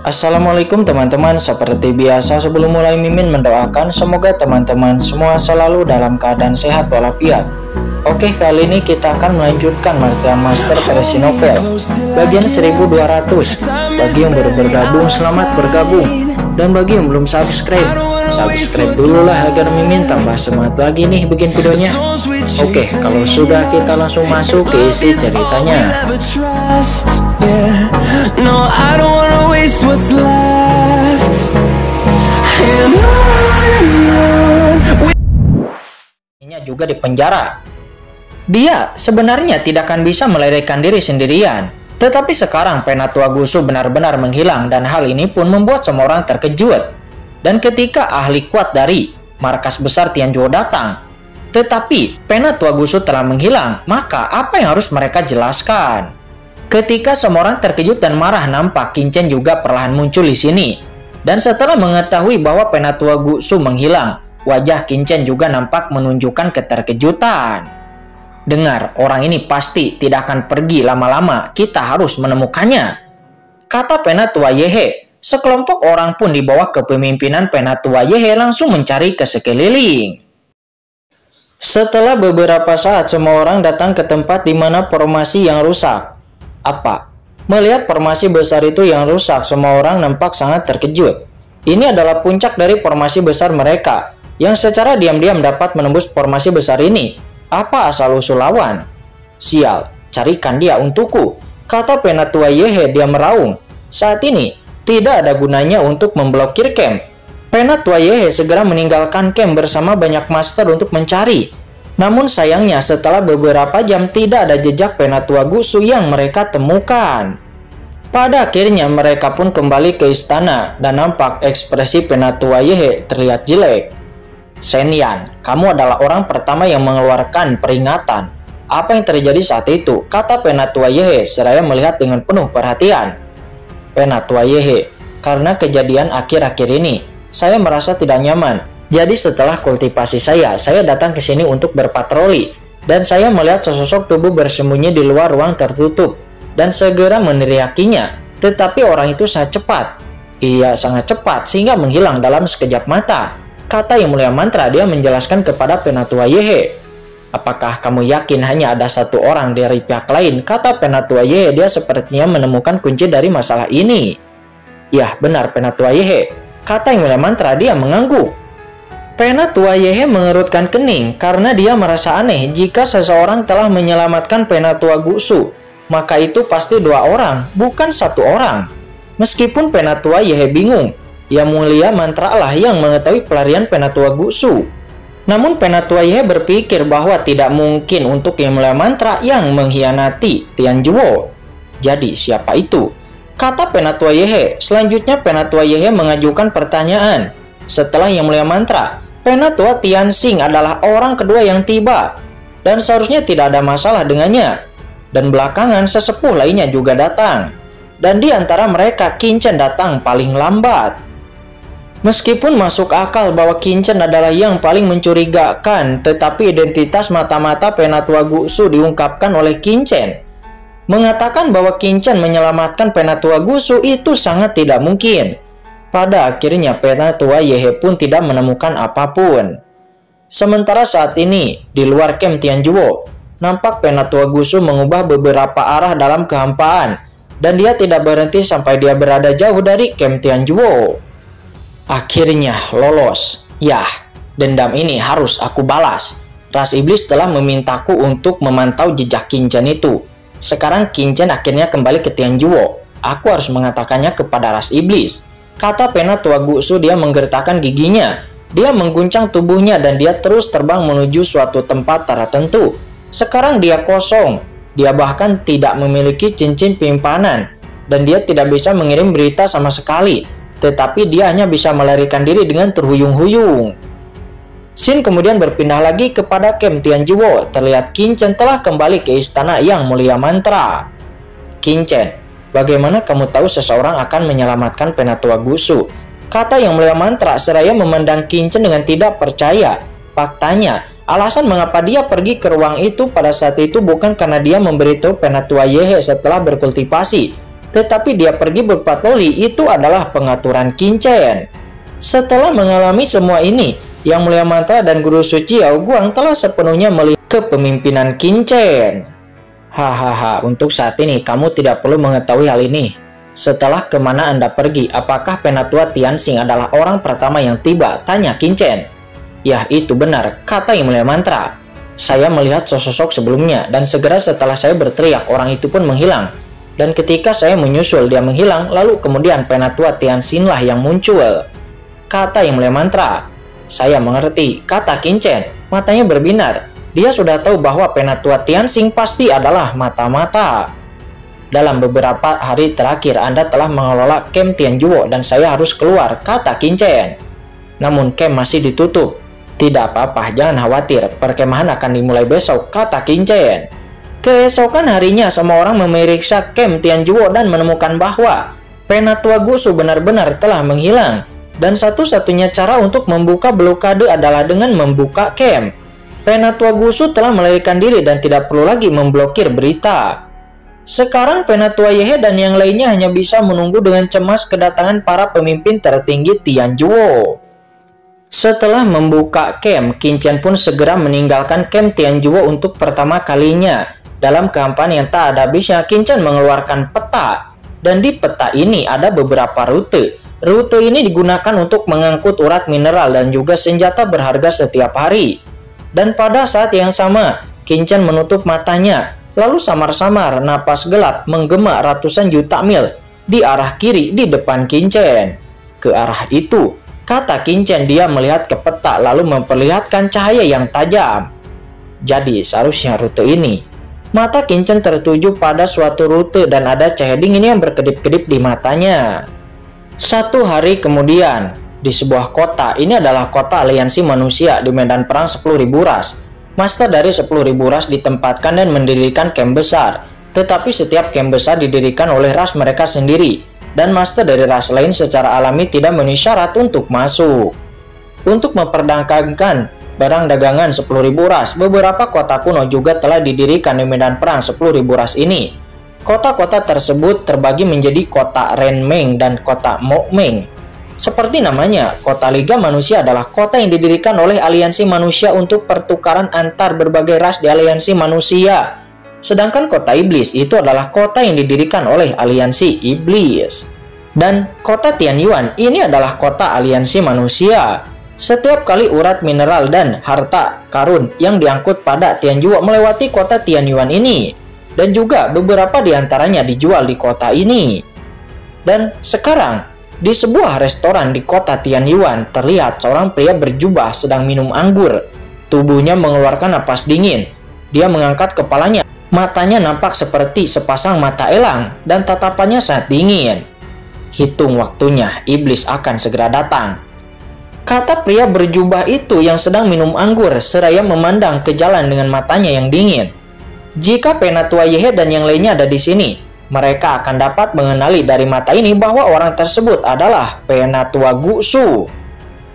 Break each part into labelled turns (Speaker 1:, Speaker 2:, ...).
Speaker 1: Assalamualaikum teman-teman, seperti biasa sebelum mulai Mimin mendoakan semoga teman-teman semua selalu dalam keadaan sehat walafiat. Oke, kali ini kita akan melanjutkan Martial Master versi novel bagian 1200. Bagi yang baru bergabung, selamat bergabung. Dan bagi yang belum subscribe dulu lah agar Mimin tambah semangat lagi nih bikin videonya. Oke, kalau sudah kita langsung masuk ke isi ceritanya. Ini juga di penjara. Dia sebenarnya tidak akan bisa melarikan diri sendirian. Tetapi sekarang Penatua Gusu benar-benar menghilang dan hal ini pun membuat semua orang terkejut. Dan ketika ahli kuat dari markas besar Tianjuo datang, tetapi Penatua Gusu telah menghilang, maka apa yang harus mereka jelaskan? Ketika semua orang terkejut dan marah, nampak Qin Chen juga perlahan muncul di sini. Dan setelah mengetahui bahwa Penatua Gusu menghilang, wajah Qin Chen juga nampak menunjukkan keterkejutan. Dengar, orang ini pasti tidak akan pergi lama-lama, kita harus menemukannya, kata Penatua Yehe. Sekelompok orang pun di bawah kepemimpinan Penatua Yehe langsung mencari ke sekeliling. Setelah beberapa saat, semua orang datang ke tempat di mana formasi yang rusak. Apa? Melihat formasi besar itu yang rusak, semua orang nampak sangat terkejut. Ini adalah puncak dari formasi besar mereka, yang secara diam-diam dapat menembus formasi besar ini. Apa asal-usul lawan? Sial, carikan dia untukku, kata Penatua Yehe. Dia meraung. Saat ini, tidak ada gunanya untuk memblokir camp. Penatua Yehe segera meninggalkan camp bersama banyak master untuk mencari. Namun sayangnya setelah beberapa jam tidak ada jejak Penatua Gusu yang mereka temukan. Pada akhirnya mereka pun kembali ke istana dan nampak ekspresi Penatua Yehe terlihat jelek. Shen Yan, kamu adalah orang pertama yang mengeluarkan peringatan. Apa yang terjadi saat itu? Kata Penatua Yehe seraya melihat dengan penuh perhatian. Penatua Yehe, karena kejadian akhir-akhir ini, saya merasa tidak nyaman. Jadi setelah kultivasi saya datang ke sini untuk berpatroli. Dan saya melihat sesosok tubuh bersembunyi di luar ruang tertutup. Dan segera meneriakinya. Tetapi orang itu sangat cepat. Ia sangat cepat sehingga menghilang dalam sekejap mata. Kata Yang Mulia Mantra. Dia menjelaskan kepada Penatua Yehe. Apakah kamu yakin hanya ada satu orang dari pihak lain? Kata Penatua Yehe. Dia sepertinya menemukan kunci dari masalah ini. Ya, benar Penatua Yehe, kata Yang Mulia Mantra. Dia mengangguk. Penatua Yehe mengerutkan kening karena dia merasa aneh. Jika seseorang telah menyelamatkan Penatua Gusu, maka itu pasti dua orang, bukan satu orang. Meskipun Penatua Yehe bingung, Yang Mulia Mantra lah yang mengetahui pelarian Penatua Gusu. Namun Penatua Yehe berpikir bahwa tidak mungkin untuk Yang Mulia Mantra yang mengkhianati Tianjuo. Jadi siapa itu? Kata Penatua Yehe. Selanjutnya Penatua Yehe mengajukan pertanyaan. Setelah Yang Mulia Mantra, Penatua Tianxing adalah orang kedua yang tiba. Dan seharusnya tidak ada masalah dengannya. Dan belakangan sesepuh lainnya juga datang. Dan di antara mereka Qin Chen datang paling lambat. Meskipun masuk akal bahwa Qin Chen adalah yang paling mencurigakan, tetapi identitas mata-mata Penatua Gusu diungkapkan oleh Qin Chen. Mengatakan bahwa Qin Chen menyelamatkan Penatua Gusu itu sangat tidak mungkin. Pada akhirnya Penatua Yehe pun tidak menemukan apapun. Sementara saat ini, di luar camp Tianjuo, nampak Penatua Gusu mengubah beberapa arah dalam kehampaan. Dan dia tidak berhenti sampai dia berada jauh dari camp Tianjuo. Akhirnya lolos. Yah, dendam ini harus aku balas. Ras Iblis telah memintaku untuk memantau jejak Qin Chen itu. Sekarang Qin Chen akhirnya kembali ke Tianjuo. Aku harus mengatakannya kepada Ras Iblis, kata Penatua Gusu. Dia menggertakkan giginya. Dia mengguncang tubuhnya dan dia terus terbang menuju suatu tempat tertentu. Sekarang dia kosong. Dia bahkan tidak memiliki cincin penyimpanan. Dan dia tidak bisa mengirim berita sama sekali. Tetapi dia hanya bisa melarikan diri dengan terhuyung-huyung. Scene kemudian berpindah lagi kepada camp Tianjuo. Terlihat Qin Chen telah kembali ke istana Yang Mulia Mantra. Qin Chen, bagaimana kamu tahu seseorang akan menyelamatkan Penatua Gusu? Kata Yang Mulia Mantra seraya memandang Qin Chen dengan tidak percaya. Faktanya, alasan mengapa dia pergi ke ruang itu pada saat itu bukan karena dia memberitahu Penatua Yehe setelah berkultivasi, tetapi dia pergi berpatroli, itu adalah pengaturan Qin-Chen. Setelah mengalami semua ini, Yang Mulia Mantra dan Guru Suci Yao Guang telah sepenuhnya melihat kepemimpinan Qin-Chen. Hahaha, untuk saat ini kamu tidak perlu mengetahui hal ini. Setelah kemana Anda pergi, apakah Penatua Tianxing adalah orang pertama yang tiba? Tanya Qin-Chen. Ya, itu benar, kata Yang Mulia Mantra. Saya melihat sosok sebelumnya, dan segera setelah saya berteriak, orang itu pun menghilang. Dan ketika saya menyusul, dia menghilang, lalu kemudian Penatua Tianxing lah yang muncul. Kata Yang Mulia Mantra. Saya mengerti, kata Qin-Chen. Matanya berbinar. Dia sudah tahu bahwa Penatua Tianxing pasti adalah mata-mata. Dalam beberapa hari terakhir, Anda telah mengelola camp Tianjuo dan saya harus keluar, kata Qin-Chen. Namun camp masih ditutup. Tidak apa-apa, jangan khawatir, perkemahan akan dimulai besok, kata Qin-Chen. Keesokan harinya, semua orang memeriksa camp Tianjuo dan menemukan bahwa Penatua Gusu benar-benar telah menghilang. Dan satu-satunya cara untuk membuka blokade adalah dengan membuka camp. Penatua Gusu telah melarikan diri dan tidak perlu lagi memblokir berita. Sekarang Penatua Yehe dan yang lainnya hanya bisa menunggu dengan cemas kedatangan para pemimpin tertinggi Tianjuo. Setelah membuka camp, Qin-Chen pun segera meninggalkan camp Tianjuo untuk pertama kalinya. Dalam kampanye yang tak ada habisnya, Qin-Chen mengeluarkan peta. Dan di peta ini ada beberapa rute. Rute ini digunakan untuk mengangkut urat mineral dan juga senjata berharga setiap hari. Dan pada saat yang sama, Qin-Chen menutup matanya. Lalu samar-samar napas gelap menggema ratusan juta mil di arah kiri di depan Qin-Chen. Ke arah itu, kata Qin-Chen, dia melihat ke peta lalu memperlihatkan cahaya yang tajam. Jadi seharusnya rute ini. Mata Qin-Chen tertuju pada suatu rute dan ada cahaya dingin yang berkedip-kedip di matanya. Satu hari kemudian, di sebuah kota, ini adalah kota aliansi manusia di medan perang 10.000 ras. Master dari 10.000 ras ditempatkan dan mendirikan camp besar. Tetapi setiap camp besar didirikan oleh ras mereka sendiri. Dan master dari ras lain secara alami tidak memenuhi syarat untuk masuk. Untuk memperdagangkan barang dagangan 10.000 ras, beberapa kota kuno juga telah didirikan di medan perang 10.000 ras ini. Kota-kota tersebut terbagi menjadi kota Renmeng dan kota Mokmeng. Seperti namanya, kota Liga Manusia adalah kota yang didirikan oleh aliansi manusia untuk pertukaran antar berbagai ras di aliansi manusia. Sedangkan kota Iblis itu adalah kota yang didirikan oleh aliansi Iblis. Dan kota Tianyuan ini adalah kota aliansi manusia. Setiap kali urat mineral dan harta karun yang diangkut pada Tianjuo melewati kota Tianyuan ini. Dan juga beberapa di antaranya dijual di kota ini. Dan sekarang, di sebuah restoran di kota Tianyuan terlihat seorang pria berjubah sedang minum anggur. Tubuhnya mengeluarkan napas dingin. Dia mengangkat kepalanya. Matanya nampak seperti sepasang mata elang dan tatapannya sangat dingin. Hitung waktunya, iblis akan segera datang. Kata pria berjubah itu yang sedang minum anggur seraya memandang ke jalan dengan matanya yang dingin. Jika Penatua Yehe dan yang lainnya ada di sini, mereka akan dapat mengenali dari mata ini bahwa orang tersebut adalah Penatua Gusu.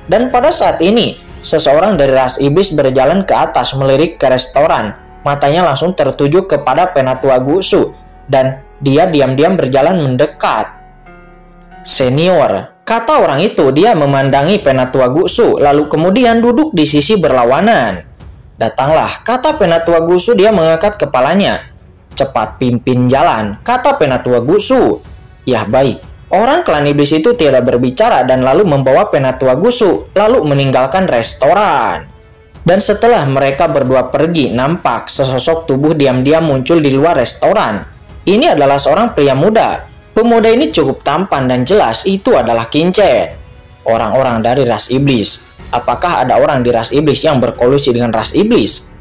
Speaker 1: Dan pada saat ini, seseorang dari ras iblis berjalan ke atas melirik ke restoran. Matanya langsung tertuju kepada Penatua Gusu, dan dia diam-diam berjalan mendekat. Senior, kata orang itu, dia memandangi Penatua Gusu, lalu kemudian duduk di sisi berlawanan. Datanglah, kata Penatua Gusu, dia mengangkat kepalanya. Cepat pimpin jalan, kata Penatua Gusu. Ya baik, orang klan iblis itu tidak berbicara dan lalu membawa Penatua Gusu, lalu meninggalkan restoran. Dan setelah mereka berdua pergi, nampak sesosok tubuh diam-diam muncul di luar restoran. Ini adalah seorang pria muda. Pemuda ini cukup tampan dan jelas itu adalah Qin-Chen. Orang-orang dari ras iblis. Apakah ada orang di ras iblis yang berkolusi dengan ras iblis?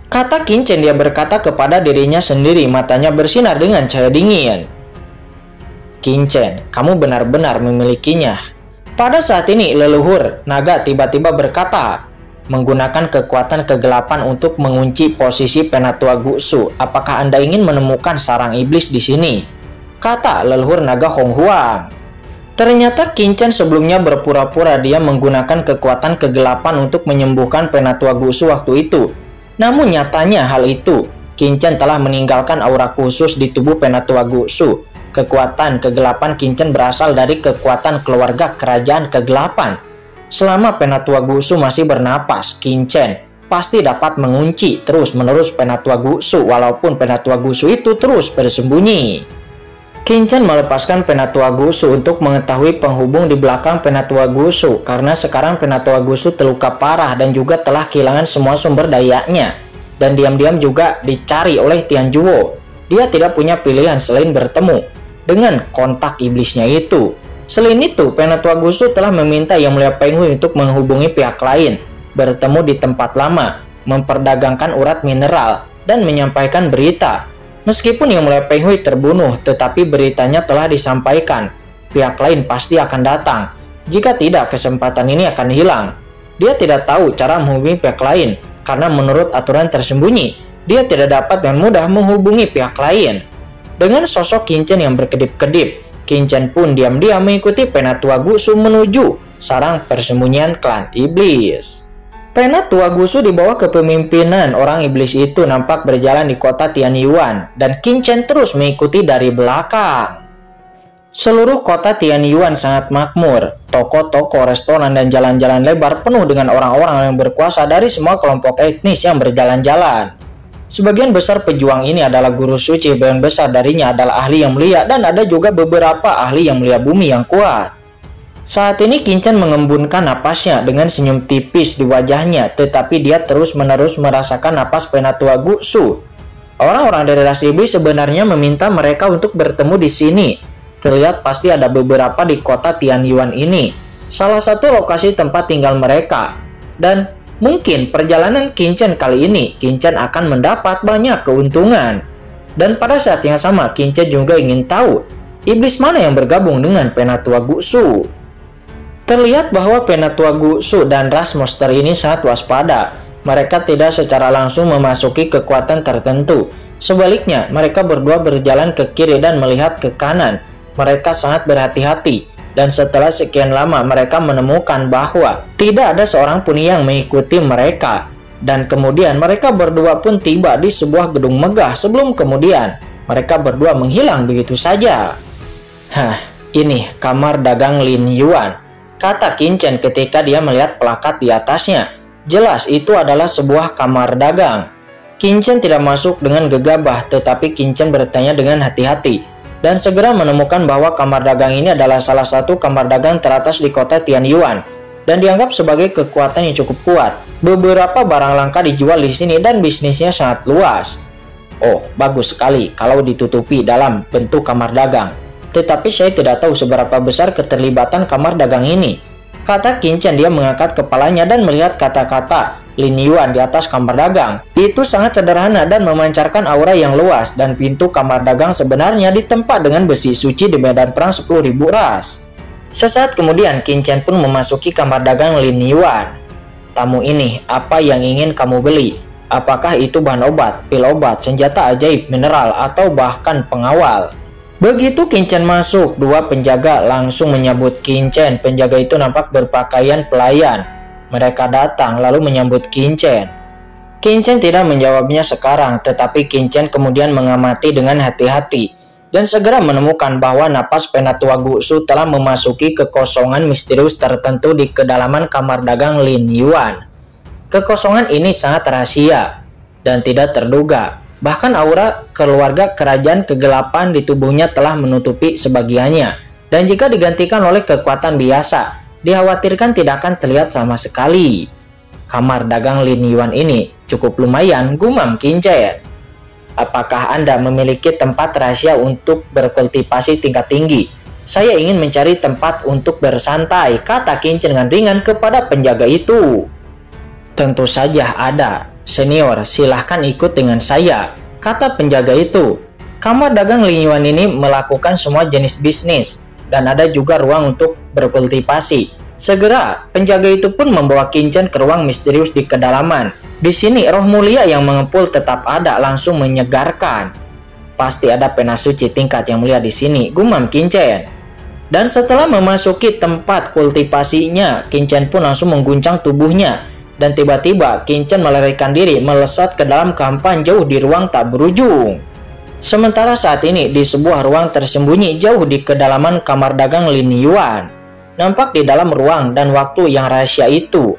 Speaker 1: Kata Qin-Chen, dia berkata kepada dirinya sendiri, matanya bersinar dengan cahaya dingin. Qin-Chen, kamu benar-benar memilikinya. Pada saat ini, leluhur naga tiba-tiba berkata, menggunakan kekuatan kegelapan untuk mengunci posisi Penatua Gusu. Apakah Anda ingin menemukan sarang iblis di sini? Kata leluhur naga Hong Huang. Ternyata Qin-Chen sebelumnya berpura-pura dia menggunakan kekuatan kegelapan untuk menyembuhkan Penatua Gusu waktu itu. Namun nyatanya hal itu, Qin-Chen telah meninggalkan aura khusus di tubuh Penatua Gusu. Kekuatan kegelapan Qingchen berasal dari kekuatan keluarga kerajaan kegelapan. Selama Penatua Gusu masih bernapas, Qingchen pasti dapat mengunci terus-menerus Penatua Gusu walaupun Penatua Gusu itu terus bersembunyi. Qingchen melepaskan Penatua Gusu untuk mengetahui penghubung di belakang Penatua Gusu karena sekarang Penatua Gusu terluka parah dan juga telah kehilangan semua sumber dayanya. Dan diam-diam juga dicari oleh Tian Zuo. Dia tidak punya pilihan selain bertemu dengan kontak iblisnya itu. Selain itu, Penatua Gusu telah meminta Yang Mulia Peng Hui untuk menghubungi pihak lain, bertemu di tempat lama, memperdagangkan urat mineral, dan menyampaikan berita. Meskipun Yang Mulia Peng Hui terbunuh, tetapi beritanya telah disampaikan. Pihak lain pasti akan datang. Jika tidak, kesempatan ini akan hilang. Dia tidak tahu cara menghubungi pihak lain, karena menurut aturan tersembunyi, dia tidak dapat dengan mudah menghubungi pihak lain. Dengan sosok Qingchen yang berkedip-kedip, Qingchen pun diam-diam mengikuti Penatua Gusu menuju sarang persembunyian klan iblis. Penatua Gusu di bawah kepemimpinan orang iblis itu nampak berjalan di kota Tianyuan dan Qingchen terus mengikuti dari belakang. Seluruh kota Tianyuan sangat makmur. Toko-toko, restoran, dan jalan-jalan lebar penuh dengan orang-orang yang berkuasa dari semua kelompok etnis yang berjalan-jalan. Sebagian besar pejuang ini adalah guru suci, sebagian besar darinya adalah ahli yang mulia, dan ada juga beberapa ahli yang mulia bumi yang kuat. Saat ini Qingchen mengembunkan napasnya dengan senyum tipis di wajahnya, tetapi dia terus-menerus merasakan napas Penatua Gusu. Orang-orang dari ras iblis sebenarnya meminta mereka untuk bertemu di sini. Terlihat pasti ada beberapa di kota Tianyuan ini, salah satu lokasi tempat tinggal mereka. Dan mungkin perjalanan Qingchen kali ini, Qingchen akan mendapat banyak keuntungan. Dan pada saat yang sama, Qingchen juga ingin tahu iblis mana yang bergabung dengan Penatua Gusu. Terlihat bahwa Penatua Gusu dan ras monster ini sangat waspada. Mereka tidak secara langsung memasuki kekuatan tertentu. Sebaliknya, mereka berdua berjalan ke kiri dan melihat ke kanan. Mereka sangat berhati-hati. Dan setelah sekian lama mereka menemukan bahwa tidak ada seorang pun yang mengikuti mereka. Dan kemudian mereka berdua pun tiba di sebuah gedung megah sebelum kemudian mereka berdua menghilang begitu saja. Hah, ini kamar dagang Lin Yuan, kata Qingchen ketika dia melihat plakat di atasnya. Jelas itu adalah sebuah kamar dagang. Qingchen tidak masuk dengan gegabah, tetapi Qingchen bertanya dengan hati-hati. Dan segera menemukan bahwa kamar dagang ini adalah salah satu kamar dagang teratas di kota Tianyuan dan dianggap sebagai kekuatan yang cukup kuat. Beberapa barang langka dijual di sini dan bisnisnya sangat luas. Oh, bagus sekali kalau ditutupi dalam bentuk kamar dagang. Tetapi saya tidak tahu seberapa besar keterlibatan kamar dagang ini, kata Qingchen. Dia mengangkat kepalanya dan melihat kata-kata Lin Yuan di atas kamar dagang. Itu sangat sederhana dan memancarkan aura yang luas, dan pintu kamar dagang sebenarnya ditempa dengan besi suci di medan perang 10.000 ras. Sesaat kemudian Qingchen pun memasuki kamar dagang Lin Yuan. Tamu ini, apa yang ingin kamu beli? Apakah itu bahan obat, pil obat, senjata ajaib, mineral, atau bahkan pengawal? Begitu Qingchen masuk, dua penjaga langsung menyambut Qingchen. Penjaga itu nampak berpakaian pelayan. Mereka datang lalu menyambut Qingchen. Qingchen tidak menjawabnya sekarang, tetapi Qingchen kemudian mengamati dengan hati-hati dan segera menemukan bahwa napas Penatua Gusu telah memasuki kekosongan misterius tertentu di kedalaman kamar dagang Lin Yuan. Kekosongan ini sangat rahasia dan tidak terduga. Bahkan aura keluarga kerajaan kegelapan di tubuhnya telah menutupi sebagiannya, dan jika digantikan oleh kekuatan biasa, dikhawatirkan tidak akan terlihat sama sekali. Kamar dagang Lin Yuan ini cukup lumayan, gumam Qingchen. Apakah Anda memiliki tempat rahasia untuk berkultivasi tingkat tinggi? Saya ingin mencari tempat untuk bersantai, kata Qingchen dengan ringan kepada penjaga itu. Tentu saja ada, senior, silahkan ikut dengan saya, kata penjaga itu. Kamar dagang Lin Yuan ini melakukan semua jenis bisnis, dan ada juga ruang untuk berkultivasi. Segera, penjaga itu pun membawa Qingchen ke ruang misterius di kedalaman. Di sini, roh mulia yang mengepul tetap ada, langsung menyegarkan. Pasti ada pena suci tingkat yang mulia di sini, gumam Qingchen. Dan setelah memasuki tempat kultivasinya, Qingchen pun langsung mengguncang tubuhnya. Dan tiba-tiba, Qingchen melarikan diri, melesat ke dalam kampan jauh di ruang tak berujung. Sementara saat ini di sebuah ruang tersembunyi jauh di kedalaman kamar dagang Lin Yuan, nampak di dalam ruang dan waktu yang rahasia itu,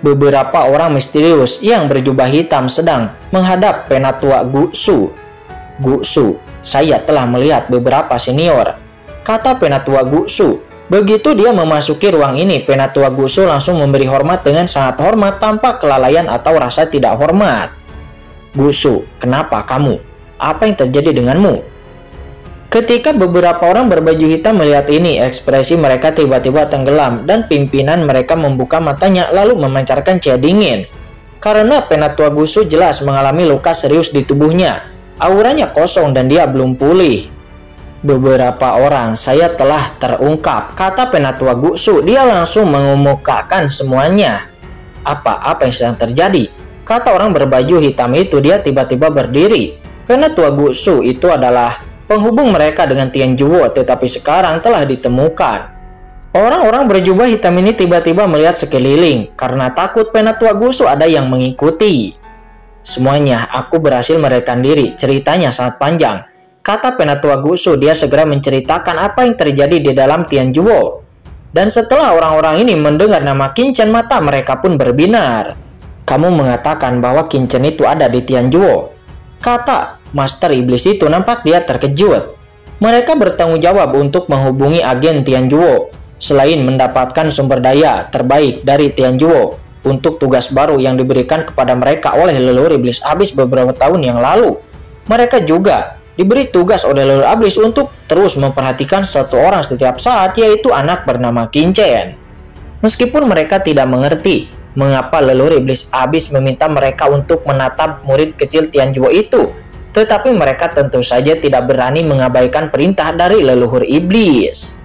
Speaker 1: beberapa orang misterius yang berjubah hitam sedang menghadap Penatua Gu Su. Gu Su, saya telah melihat beberapa senior, kata Penatua Gu Su. Begitu dia memasuki ruang ini, Penatua Gu Su langsung memberi hormat dengan sangat hormat tanpa kelalaian atau rasa tidak hormat. Gu Su, kenapa kamu? Apa yang terjadi denganmu? Ketika beberapa orang berbaju hitam melihat ini, ekspresi mereka tiba-tiba tenggelam dan pimpinan mereka membuka matanya lalu memancarkan cahaya dingin. Karena Penatua Gu Su jelas mengalami luka serius di tubuhnya. Auranya kosong dan dia belum pulih. Beberapa orang saya telah terungkap, kata Penatua Gu Su. Dia langsung mengemukakan semuanya. Apa yang sedang terjadi? Kata orang berbaju hitam itu. Dia tiba-tiba berdiri. Penatua Gu Su itu adalah penghubung mereka dengan Tian Juwo, tetapi sekarang telah ditemukan. Orang-orang berjubah hitam ini tiba-tiba melihat sekeliling karena takut Penatua Gu Su ada yang mengikuti. Semuanya, aku berhasil melarikan diri. Ceritanya sangat panjang, kata Penatua Gu Su. Dia segera menceritakan apa yang terjadi di dalam Tian Juwo. Dan setelah orang-orang ini mendengar nama Qin Chen, mata mereka pun berbinar. Kamu mengatakan bahwa Qin Chen itu ada di Tian Juwo, kata Master Iblis itu. Nampak dia terkejut. Mereka bertanggung jawab untuk menghubungi agen Tian Juwo selain mendapatkan sumber daya terbaik dari Tian Juwo untuk tugas baru yang diberikan kepada mereka oleh leluhur iblis abis beberapa tahun yang lalu. Mereka juga diberi tugas oleh leluhur iblis untuk terus memperhatikan satu orang setiap saat, yaitu anak bernama Qin Chen. Meskipun mereka tidak mengerti mengapa leluhur iblis abis meminta mereka untuk menatap murid kecil Tian Juwo itu, tetapi mereka tentu saja tidak berani mengabaikan perintah dari leluhur iblis.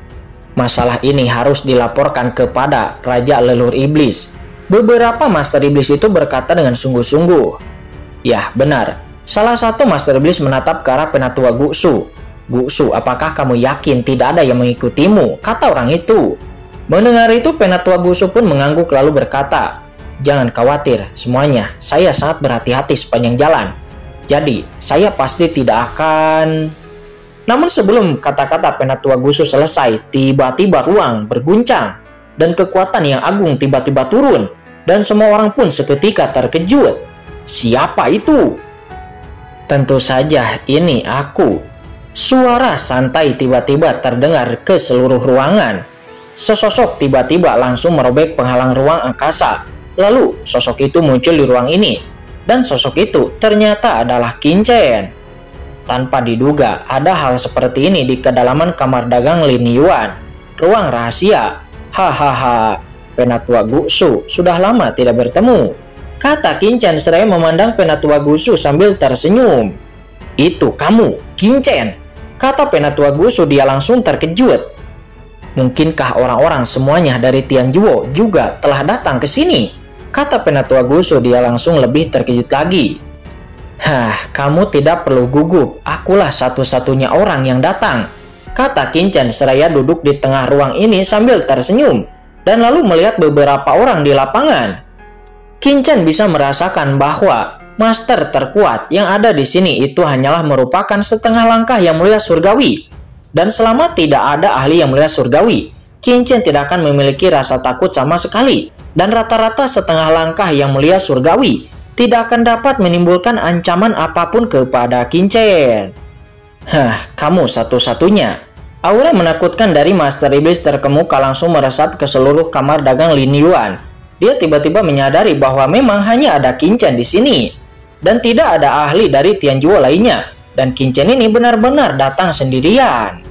Speaker 1: Masalah ini harus dilaporkan kepada Raja Leluhur Iblis. Beberapa Master Iblis itu berkata dengan sungguh-sungguh. Ya, benar. Salah satu Master Iblis menatap ke arah Penatua Gu Su. Gu Su, apakah kamu yakin tidak ada yang mengikutimu? Kata orang itu. Mendengar itu, Penatua Gu Su pun mengangguk lalu berkata, jangan khawatir, semuanya. Saya sangat berhati-hati sepanjang jalan. Jadi, saya pasti tidak akan... Namun sebelum kata-kata Penatua Gu Su selesai, tiba-tiba ruang berguncang. Dan kekuatan yang agung tiba-tiba turun. Dan semua orang pun seketika terkejut. Siapa itu? Tentu saja ini aku. Suara santai tiba-tiba terdengar ke seluruh ruangan. Sesosok tiba-tiba langsung merobek penghalang ruang angkasa. Lalu sosok itu muncul di ruang ini. Dan sosok itu ternyata adalah Qin Chen. Tanpa diduga ada hal seperti ini di kedalaman kamar dagang Lin Yuan. Ruang rahasia. Hahaha, Penatua Gu Su sudah lama tidak bertemu, kata Qin Chen seraya memandang Penatua Gu Su sambil tersenyum. Itu kamu, Qin Chen, kata Penatua Gu Su. Dia langsung terkejut. Mungkinkah orang-orang semuanya dari Tian Juwo juga telah datang ke sini? Kata Penatua Gu Su. Dia langsung lebih terkejut lagi. Kamu tidak perlu gugup. Akulah satu-satunya orang yang datang, kata Qin Chen seraya duduk di tengah ruang ini sambil tersenyum dan lalu melihat beberapa orang di lapangan. Qin Chen bisa merasakan bahwa master terkuat yang ada di sini itu hanyalah merupakan setengah langkah yang mulia surgawi. Dan selama tidak ada ahli yang mulia surgawi, Qin Chen tidak akan memiliki rasa takut sama sekali. Dan rata-rata setengah langkah yang mulia surgawi tidak akan dapat menimbulkan ancaman apapun kepada Qin Chen. Kamu satu-satunya. Aura menakutkan dari Master Iblis terkemuka langsung meresap ke seluruh kamar dagang Lin Yuan. Dia tiba-tiba menyadari bahwa memang hanya ada Qin Chen di sini dan tidak ada ahli dari Tian Juwo lainnya. Dan Qin Chen ini benar-benar datang sendirian.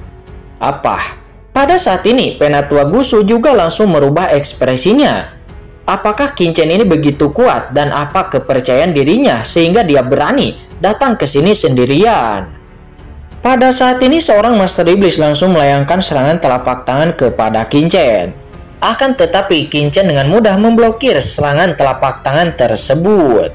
Speaker 1: Apa? Pada saat ini Penatua Gu Su juga langsung merubah ekspresinya. Apakah Qin Chen ini begitu kuat dan apa kepercayaan dirinya sehingga dia berani datang ke sini sendirian? Pada saat ini seorang Master Iblis langsung melayangkan serangan telapak tangan kepada Qin Chen. Akan tetapi Qin Chen dengan mudah memblokir serangan telapak tangan tersebut.